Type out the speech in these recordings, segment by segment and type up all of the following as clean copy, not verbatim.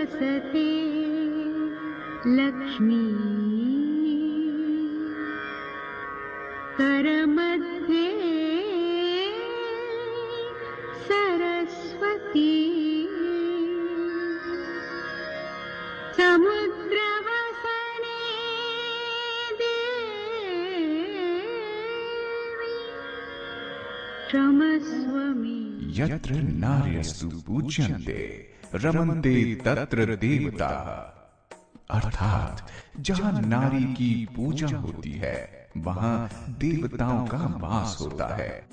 वसते लक्ष्मी करमध्ये सरस्वती समुद्रवसने देवी क्षमस्व मे। यत्र नार्यस्तु पूज्यन्ते रमन्ते तत्र देवताः। अर्थात जहाँ नारी की पूजा होती है वहाँ देवताओं का वास होता है।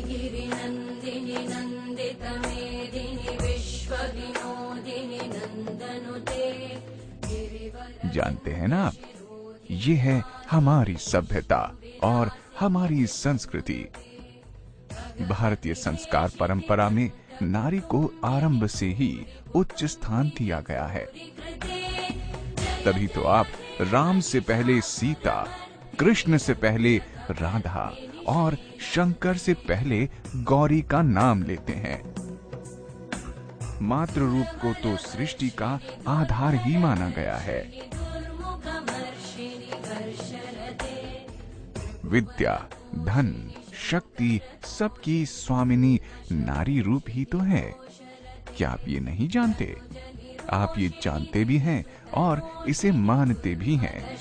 गिरिनन्दिनि नन्दितमेदिनि विश्वविनोदिनि नन्दनुते। जानते हैं ना आप, ये है हमारी सभ्यता और हमारी संस्कृति। भारतीय संस्कार परंपरा में नारी को आरंभ से ही उच्च स्थान दिया गया है। तभी तो आप राम से पहले सीता, कृष्ण से पहले राधा और शंकर से पहले गौरी का नाम लेते हैं। मातृ रूप को तो सृष्टि का आधार ही माना गया है। विद्या, धन, शक्ति सबकी स्वामिनी नारी रूप ही तो है। क्या आप ये नहीं जानते? आप ये जानते भी हैं और इसे मानते भी हैं।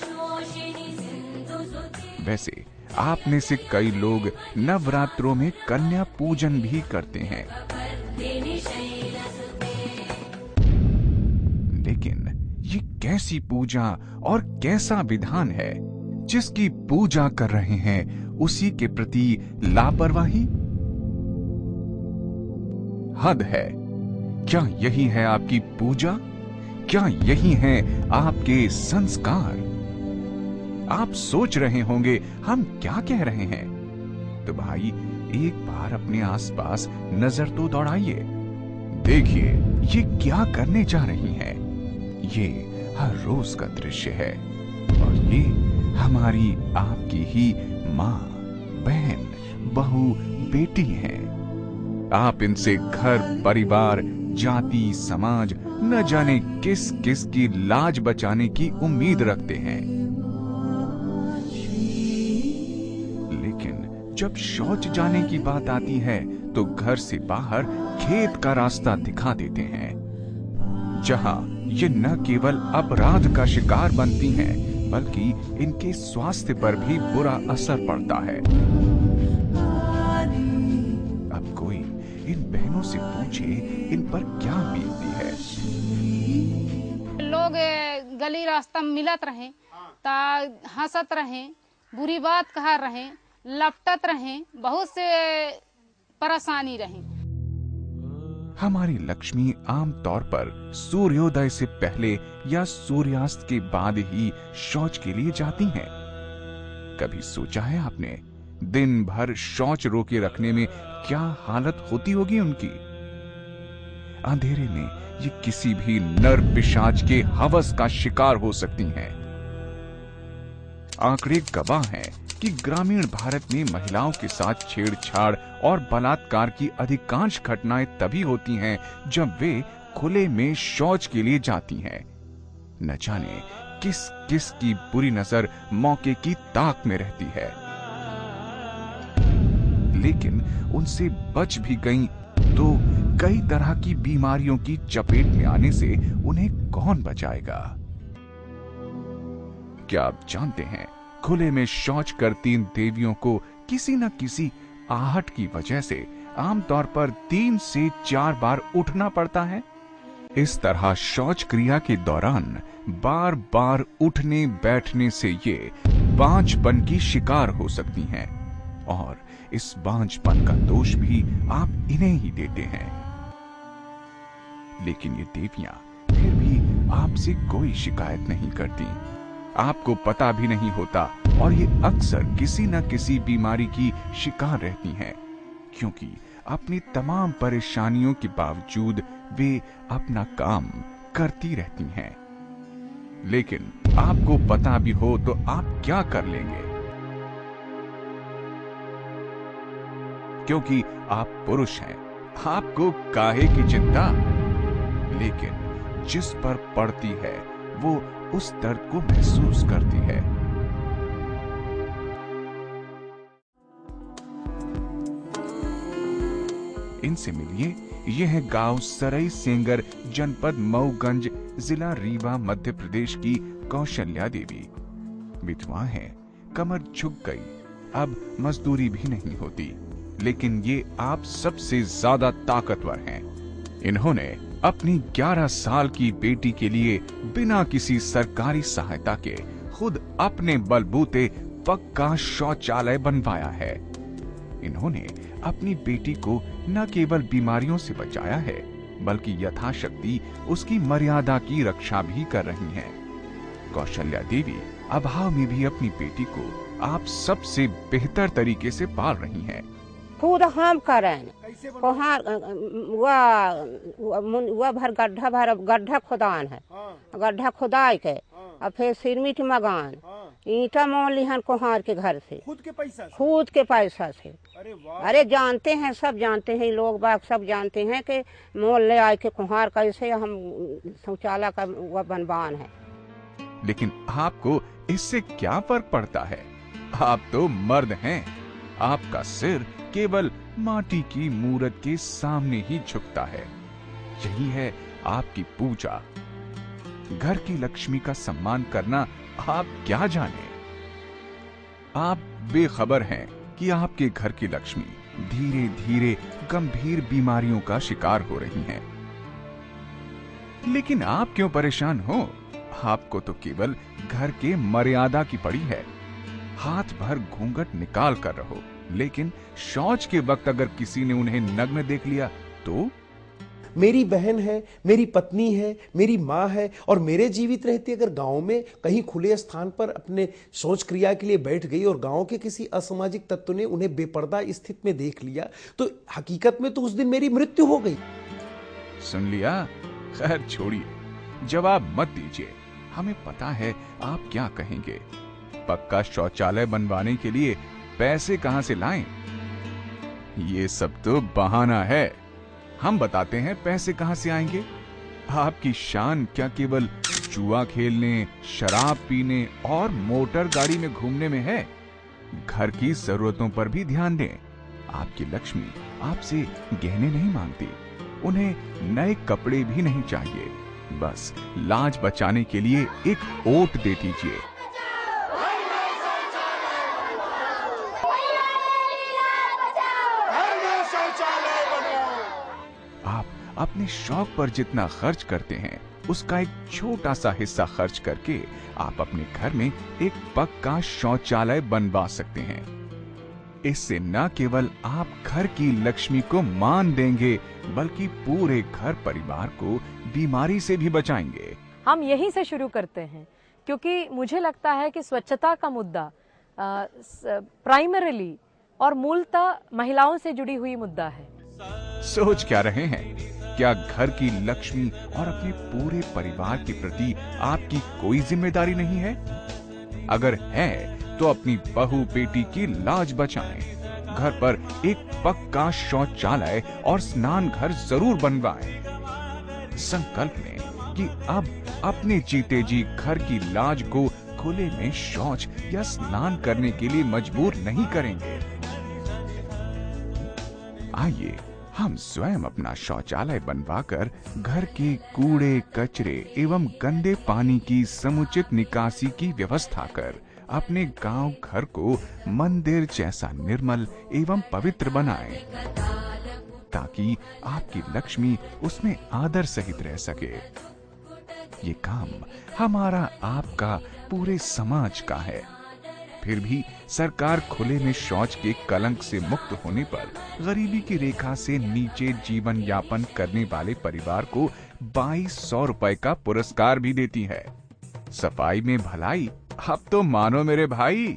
वैसे आप में से कई लोग नवरात्रों में कन्या पूजन भी करते हैं, लेकिन ये कैसी पूजा और कैसा विधान है? जिसकी पूजा कर रहे हैं उसी के प्रति लापरवाही? हद है। क्या यही है आपकी पूजा? क्या यही है आपके संस्कार? आप सोच रहे होंगे हम क्या कह रहे हैं। तो भाई एक बार अपने आसपास नजर तो दौड़ाइए। देखिए ये क्या करने जा रही हैं। ये हर रोज का दृश्य है और ये हमारी आपकी ही माँ, बहन, बहू, बेटी हैं। आप इनसे घर, परिवार, जाति, समाज, न जाने किस किस की लाज बचाने की उम्मीद रखते हैं। लेकिन जब शौच जाने की बात आती है तो घर से बाहर खेत का रास्ता दिखा देते हैं, जहां ये न केवल अपराध का शिकार बनती हैं बल्कि इनके स्वास्थ्य पर भी बुरा असर पड़ता है। अब कोई इन बहनों से पूछे इन पर क्या बीतती है। लोग गली रास्ता में मिलत रहे ता हंसत रहे, बुरी बात कह रहे, लपटत रहे, बहुत से परेशानी रहे। हमारी लक्ष्मी आमतौर पर सूर्योदय से पहले या सूर्यास्त के बाद ही शौच के लिए जाती हैं। कभी सोचा है आपने दिन भर शौच रोके रखने में क्या हालत होती होगी उनकी? अंधेरे में ये किसी भी नर पिशाच के हवस का शिकार हो सकती हैं। आंकड़े गवाह हैं कि ग्रामीण भारत में महिलाओं के साथ छेड़छाड़ और बलात्कार की अधिकांश घटनाएं तभी होती हैं जब वे खुले में शौच के लिए जाती हैं। न जाने किस किस की बुरी नजर मौके की ताक में रहती है, लेकिन उनसे बच भी गईं तो कई तरह की बीमारियों की चपेट में आने से उन्हें कौन बचाएगा? क्या आप जानते हैं खुले में शौच करती इन देवियों को किसी न किसी आहट की वजह से आमतौर पर 3 से 4 बार उठना पड़ता है। इस तरह शौच क्रिया के दौरान बार बार उठने बैठने से ये बांझपन की शिकार हो सकती हैं और इस बांझपन का दोष भी आप इन्हें ही देते हैं। लेकिन ये देवियां फिर भी आपसे कोई शिकायत नहीं करती, आपको पता भी नहीं होता और ये अक्सर किसी न किसी बीमारी की शिकार रहती हैं, क्योंकि अपनी तमाम परेशानियों के बावजूद वे अपना काम करती रहती हैं। लेकिन आपको पता भी हो तो आप क्या कर लेंगे? क्योंकि आप पुरुष हैं, आपको काहे की चिंता। लेकिन जिस पर पड़ती है वो उस दर्द को महसूस करती है। इनसे मिलिए, यह है गांव सरई सेंगर, जनपद मऊगंज, जिला रीवा, मध्य प्रदेश की कौशल्या देवी। विधवा है, कमर झुक गई, अब मजदूरी भी नहीं होती, लेकिन ये आप सबसे ज्यादा ताकतवर हैं। इन्होंने अपनी 11 साल की बेटी के लिए बिना किसी सरकारी सहायता के खुद अपने बलबूते पक्का शौचालय बनवाया है। इन्होंने अपनी बेटी को न केवल बीमारियों से बचाया है, बल्कि यथाशक्ति उसकी मर्यादा की रक्षा भी कर रही हैं। कौशल्या देवी अभाव में भी अपनी बेटी को आप सबसे बेहतर तरीके से पाल रही हैं। खुद हम करें, कोहार वह भर गड्ढा खुदान है, गड्ढा खुदाई के और फिर सिरमिट मगान ईंटा मोल लिहन कोहार के घर से, खुद के पैसा से। अरे जानते हैं, सब जानते हैं, लोग बाग सब जानते हैं कि मोल ले आए के कोहार कैसे हम शौचालय का वह बनवान है। लेकिन आपको इससे क्या फर्क पड़ता है? आप तो मर्द हैं। आपका सिर केवल माटी की मूरत के सामने ही झुकता है। यही है आपकी पूजा। घर की लक्ष्मी का सम्मान करना आप क्या जाने? आप बेखबर हैं कि आपके घर की लक्ष्मी धीरे धीरे गंभीर बीमारियों का शिकार हो रही हैं। लेकिन आप क्यों परेशान हो? आपको तो केवल घर के मर्यादा की पड़ी है। हाथ भर घूंघट निकाल कर रहो, लेकिन शौच के वक्त अगर किसी ने उन्हें नग्न देख लिया तो? मेरी बहन है, मेरी पत्नी है, मेरी माँ है, और मेरे जीवित रहते अगर गांव में कहीं खुले स्थान पर अपने शौच क्रिया के लिए बैठ गई और गांव के किसी असामाजिक तत्व ने उन्हें बेपर्दा स्थिति में देख लिया तो हकीकत में तो उस दिन मेरी मृत्यु हो गई। सुन लिया? खैर छोड़िए, जवाब मत दीजिए। हमें पता है आप क्या कहेंगे। पक्का शौचालय बनवाने के लिए पैसे कहां से लाएं? ये सब तो बहाना है। हम बताते हैं पैसे कहां से आएंगे। आपकी शान क्या केवल जुआ खेलने, शराब पीने और मोटर गाड़ी में घूमने में है? घर की जरूरतों पर भी ध्यान दें। आपकी लक्ष्मी आपसे गहने नहीं मांगती, उन्हें नए कपड़े भी नहीं चाहिए। बस लाज बचाने के लिए एक ओट दे दीजिए। आप अपने शौक पर जितना खर्च करते हैं, उसका एक छोटा सा हिस्सा खर्च करके आप अपने घर में एक पक्का शौचालय बनवा सकते हैं। इससे न केवल आप घर की लक्ष्मी को मान देंगे, बल्कि पूरे घर परिवार को बीमारी से भी बचाएंगे। हम यहीं से शुरू करते हैं, क्योंकि मुझे लगता है कि स्वच्छता का मुद्दा प्राइमरीली और मूलतः महिलाओं से जुड़ी हुई मुद्दा है। सोच क्या रहे हैं? क्या घर की लक्ष्मी और अपने पूरे परिवार के प्रति आपकी कोई जिम्मेदारी नहीं है? अगर है तो अपनी बहू बेटी की लाज बचाएं। घर पर एक पक्का शौचालय और स्नान घर जरूर बनवाएं। संकल्प लें कि अब अपने जीते जी घर की लाज को खुले में शौच या स्नान करने के लिए मजबूर नहीं करेंगे। आइए हम स्वयं अपना शौचालय बनवाकर घर के कूड़े कचरे एवं गंदे पानी की समुचित निकासी की व्यवस्था कर अपने गांव घर को मंदिर जैसा निर्मल एवं पवित्र बनाएं, ताकि आपकी लक्ष्मी उसमें आदर सहित रह सके। ये काम हमारा, आपका, पूरे समाज का है। फिर भी सरकार खुले में शौच के कलंक से मुक्त होने पर गरीबी की रेखा से नीचे जीवन यापन करने वाले परिवार को 2200 रुपए का पुरस्कार भी देती है। सफाई में भलाई, अब तो मानो मेरे भाई।